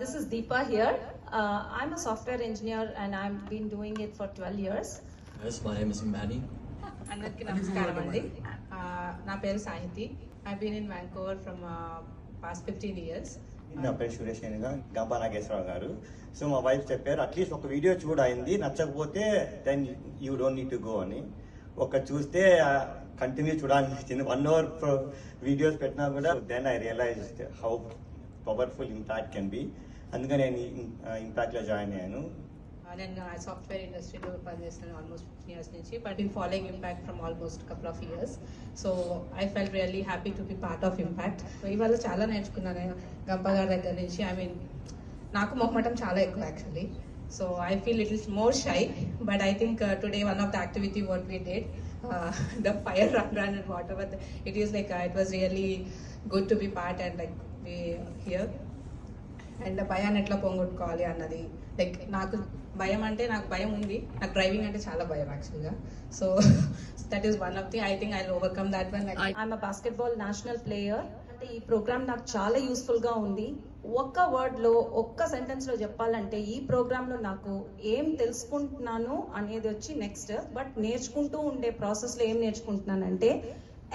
This is Deepa here. I'm a software engineer and I've been doing it for 12 years. Yes, my name is Manny. అందరికీ నమస్కారం అండి. నా పేరు Sahithi. I been in Vancouver from past 15 years. నా పేరు సురేష్ నేనుగా గంపా నాగేశ్వరరావు గారు. సో మా వైఫ్ చెప్పారు అట్లీస్ట్ ఒక వీడియో చూడైంది, నచ్చకపోతే then you don't need to go అని. ఒక చూస్తే కంటిన్యూ చూడాలనిపించింది. 1 hour వీడియోస్ పెట్టినా కూడా then I realised how powerful impact can be. అందుకని నేను ఇంపాక్ట్లో జాయిన్ అయ్యాను. నేను సాఫ్ట్వేర్ ఇండస్ట్రీలో పనిచేస్తున్నాను ఆల్మోస్ట్ 15 years నుంచి, but in following impact from almost couple of years. So I felt really happy to be part of impact. ఇవాళ చాలా నేర్చుకున్నాను గంప గారి దగ్గర నుంచి. ఐ మీన్ నాకు మొహమాటం చాలా ఎక్కువ actually. So I feel little more shy, but I think today one of the activity what we did, the fire run and whatever, it is like it was really good to be part and like be here. And భయాన్ని ఎట్లా పోగొట్టుకోవాలి అన్నది, like నాకు భయం అంటే నాకు భయం ఉంది, నాకు డ్రైవింగ్ అంటే చాలా భయం యాక్చువల్గా. So that is one of the I think I will overcome that one. I'm a basketball national player. అంటే ఈ ప్రోగ్రామ్ నాకు చాలా యూస్ఫుల్గా ఉంది. ఒక్క వర్డ్లో ఒక్క సెంటెన్స్లో చెప్పాలంటే ఈ ప్రోగ్రాంలో నాకు ఏం తెలుసుకుంటున్నాను అనేది వచ్చి నెక్స్ట్, బట్ నేర్చుకుంటూ ఉండే ప్రాసెస్లో ఏం నేర్చుకుంటున్నానంటే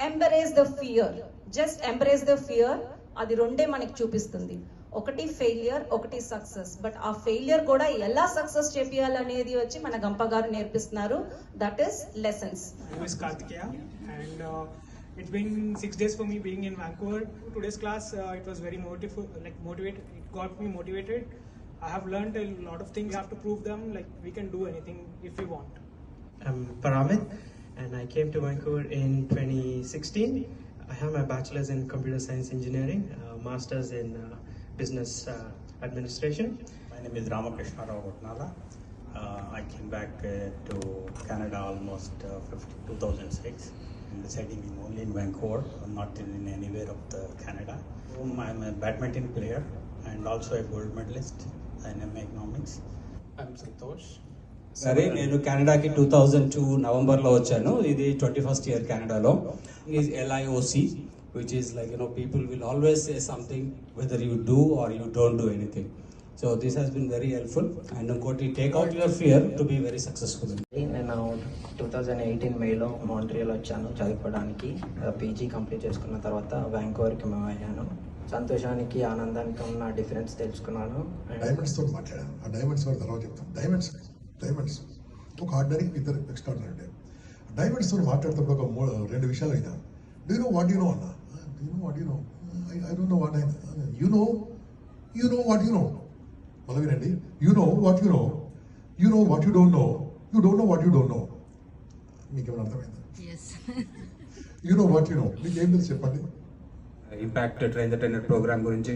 embrace the fear. Just embrace the fear. అది రెండే మనకి చూపిస్తుంది, ఒకటి ఫెయిలియర్, ఒకటి సక్సెస్. బట్ ఆ ఫెయిలియర్ కూడా ఎలా సక్సెస్ చేయాలనేది వచ్చి మన గంప గారు నేర్పిస్తున్నారు. That is lessons. It's been 6 days for me being in Vancouver. Today's class, it was very motivated. It got me motivated. I have learned a lot of things. We have to prove them. Like we can do anything if we want. I'm Paramit, and I came to Vancouver in 2016. I have my bachelor's in computer science engineering, master's in business administration. My name is Ramakrishna Rao Rotnala. I came back to Canada almost 2006. I'm residing only in Vancouver, not in anywhere of the Canada. I'm a badminton player and also a gold medalist in MA Economics. I'm Santosh. సరే, నేను కెనడాకి 2002 నవంబర్లో వచ్చాను. ఇది 21st year కెనడాలో. Is LIOC, which is like, you know, people will always say something whether you do or you don't do anything. So this has been very helpful, and ఇంకోటి take out your fear to be very successful. నేను 2018 మేలో Montreal వచ్చాను చదువుకోవడానికి. PG complete చేసుకున్న తర్వాత వ్యాంకోవర్కి move అయ్యాను. సంతోషానికి ఆనందానికి ఉన్న డిఫరెన్స్ తెలుసుకున్నాను. డైమండ్స్తో మాట్లాడాను. ఆ డైమండ్స్ వల్ల తర్వాత చెప్తాను. డైమండ్స్ ఒక ఆర్డినరీ, ఇద్దరు ఎక్స్ట్రాడినరీ. డైమండ్స్తో మాట్లాడుతున్నప్పుడు ఒక 2 విషయాలు అయినా. Do you know what you know అన్న? Do you know what you know? I don't know what అయినా. You know what you know. మళ్ళీ వినండి. You know what you know, you know what you don't know, you don't know what you don't know. మీకు ఏమైనా అర్థమైందా? You know what you know. మీకు ఏం తెలుసు చెప్పండి. Impact train the trainer programme గురించి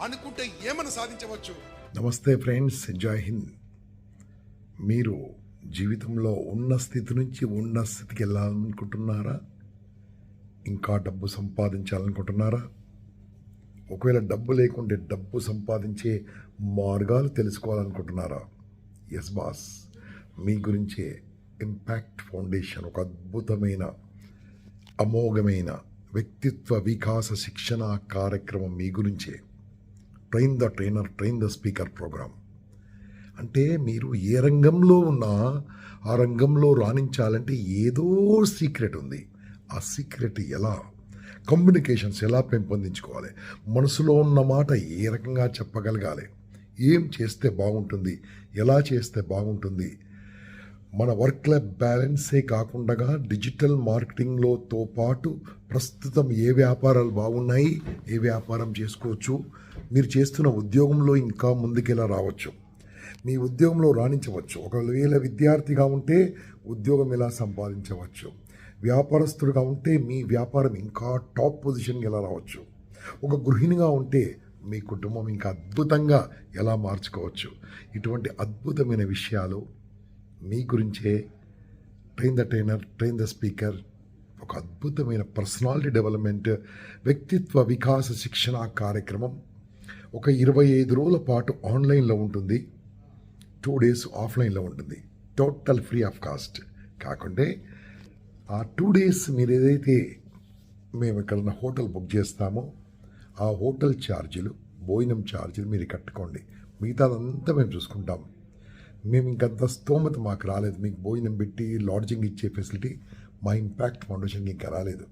అనుకుంటే ఏమైనా సాధించవచ్చు. నమస్తే ఫ్రెండ్స్, జై హింద్. మీరు జీవితంలో ఉన్న స్థితి నుంచి ఉన్న స్థితికి వెళ్ళాలనుకుంటున్నారా? ఇంకా డబ్బు సంపాదించాలనుకుంటున్నారా? ఒకవేళ డబ్బు లేకుంటే డబ్బు సంపాదించే మార్గాలు తెలుసుకోవాలనుకుంటున్నారా? ఎస్ బాస్, మీ గురించే ఇంపాక్ట్ ఫౌండేషన్ ఒక అద్భుతమైన అమోఘమైన వ్యక్తిత్వ వికాస శిక్షణ కార్యక్రమం మీ గురించే. Train the trainer, train the speaker programme. అంటే మీరు ఏ రంగంలో ఉన్నా ఆ రంగంలో రాణించాలంటే ఏదో సీక్రెట్ ఉంది. ఆ సీక్రెట్ ఎలా, కమ్యూనికేషన్స్ ఎలా పెంపొందించుకోవాలి, మనసులో ఉన్న మాట ఏ రకంగా చెప్పగలగాలి, ఏం చేస్తే బాగుంటుంది, ఎలా చేస్తే బాగుంటుంది, మన వర్క్ లైఫ్ బ్యాలెన్సే కాకుండా డిజిటల్ మార్కెటింగ్లోతో పాటు ప్రస్తుతం ఏ వ్యాపారాలు బాగున్నాయి, ఏ వ్యాపారం చేసుకోవచ్చు, మీరు చేస్తున్న ఉద్యోగంలో ఇంకా ముందుకెలా రావచ్చు, మీ ఉద్యోగంలో రాణించవచ్చు, ఒకవేళ విద్యార్థిగా ఉంటే ఉద్యోగం ఎలా సంపాదించవచ్చు, వ్యాపారస్తుడిగా ఉంటే మీ వ్యాపారం ఇంకా టాప్ పొజిషన్కి ఎలా రావచ్చు, ఒక గృహిణిగా ఉంటే మీ కుటుంబం ఇంకా అద్భుతంగా ఎలా మార్చుకోవచ్చు. ఇటువంటి అద్భుతమైన విషయాలు మీ గురించే train the trainer, train the speaker ఒక అద్భుతమైన పర్సనాలిటీ డెవలప్మెంట్ వ్యక్తిత్వ వికాస శిక్షణ కార్యక్రమం ఒక 25 రోజుల పాటు ఆన్లైన్లో ఉంటుంది, 2 days ఆఫ్లైన్లో ఉంటుంది. Total free of cost. కాకుంటే ఆ 2 days మీరు ఏదైతే మేము ఎక్కడన్నా హోటల్ బుక్ చేస్తామో ఆ హోటల్ ఛార్జీలు, భోజనం ఛార్జీలు మీరు కట్టుకోండి, మిగతాదంతా మేము చూసుకుంటాం. మేము ఇంకంత స్తోమత మాకు రాలేదు, మీకు భోజనం పెట్టి లాడ్జింగ్ ఇచ్చే ఫెసిలిటీ మా ఇంపాక్ట్ ఫౌండేషన్కి ఇంకా రాలేదు.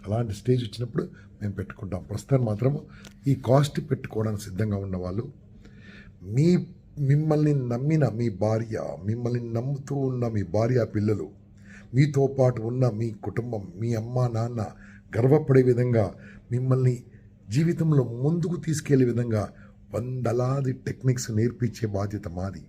అలాంటి స్టేజ్ వచ్చినప్పుడు మేము పెట్టుకుంటాం. ప్రస్తుతాన్ని మాత్రం ఈ కాస్ట్ పెట్టుకోవడానికి సిద్ధంగా ఉన్నవాళ్ళు, మిమ్మల్ని నమ్మిన మీ భార్య, మిమ్మల్ని నమ్ముతూ ఉన్న మీ భార్య పిల్లలు, మీతో పాటు ఉన్న మీ కుటుంబం, మీ అమ్మ నాన్న గర్వపడే విధంగా, మిమ్మల్ని జీవితంలో ముందుకు తీసుకెళ్లే విధంగా వందలాది టెక్నిక్స్ నేర్పించే బాధ్యత మాది.